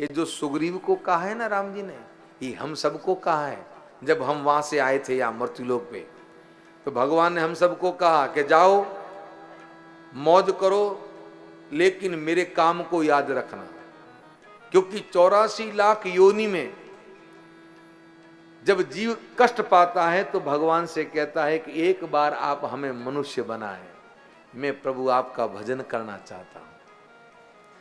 ये जो सुग्रीव को कहा है ना राम जी ने, ये हम सबको कहा है। जब हम वहां से आए थे या मृत्युलोक पे, तो भगवान ने हम सबको कहा कि जाओ मौज करो, लेकिन मेरे काम को याद रखना। क्योंकि 84 लाख योनि में जब जीव कष्ट पाता है तो भगवान से कहता है कि एक बार आप हमें मनुष्य बनाए, मैं प्रभु आपका भजन करना चाहता हूं।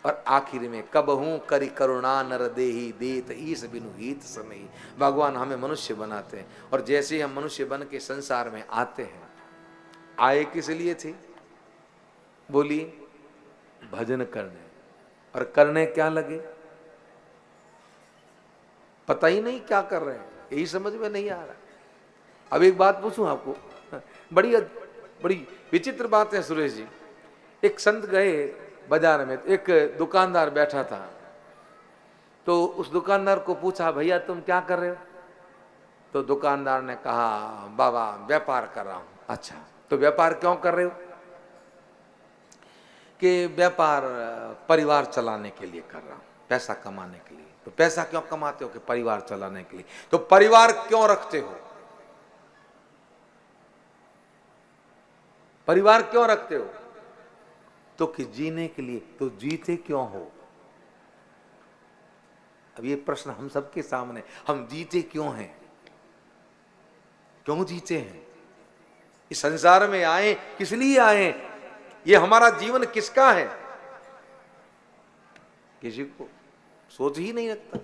और आखिर में कबहू करी करुणा नर देही देत ईस बिनु हित समय, भगवान हमें मनुष्य बनाते हैं। और जैसे ही हम मनुष्य बन के संसार में आते हैं, आए किस लिए थे? बोलिए, भजन करने। और करने क्या लगे? पता ही नहीं क्या कर रहे हैं, यही समझ में नहीं आ रहा। अब एक बात पूछूं आपको, बड़ी बड़ी विचित्र बात है सुरेश जी। एक संत गए बाजार में, एक दुकानदार बैठा था, तो उस दुकानदार को पूछा, भैया तुम क्या कर रहे हो? तो दुकानदार ने कहा, बाबा व्यापार कर रहा हूं। अच्छा, तो व्यापार क्यों कर रहे हो? कि व्यापार परिवार चलाने के लिए कर रहा हूं, पैसा कमाने के लिए। तो पैसा क्यों कमाते हो? कि परिवार चलाने के लिए। तो परिवार क्यों रखते हो? परिवार क्यों रखते हो? तो कि जीने के लिए। तो जीते क्यों हो? अब ये प्रश्न हम सबके सामने, हम जीते क्यों हैं? क्यों जीते हैं? इस संसार में आए किस लिए आए? ये हमारा जीवन किसका है? किसी को सोच ही नहीं रखता।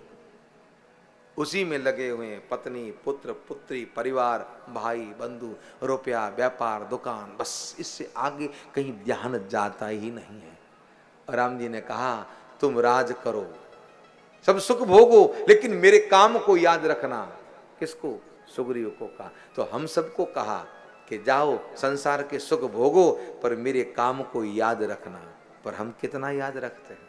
उसी में लगे हुए हैं, पत्नी, पुत्र, पुत्री, परिवार, भाई, बंधु, रुपया, व्यापार, दुकान, बस इससे आगे कहीं ध्यान जाता ही नहीं है। और राम जी ने कहा, तुम राज करो, सब सुख भोगो, लेकिन मेरे काम को याद रखना। किसको? सुग्रीव को कहा। तो हम सबको कहा कि जाओ संसार के सुख भोगो, पर मेरे काम को याद रखना। पर हम कितना याद रखते हैं?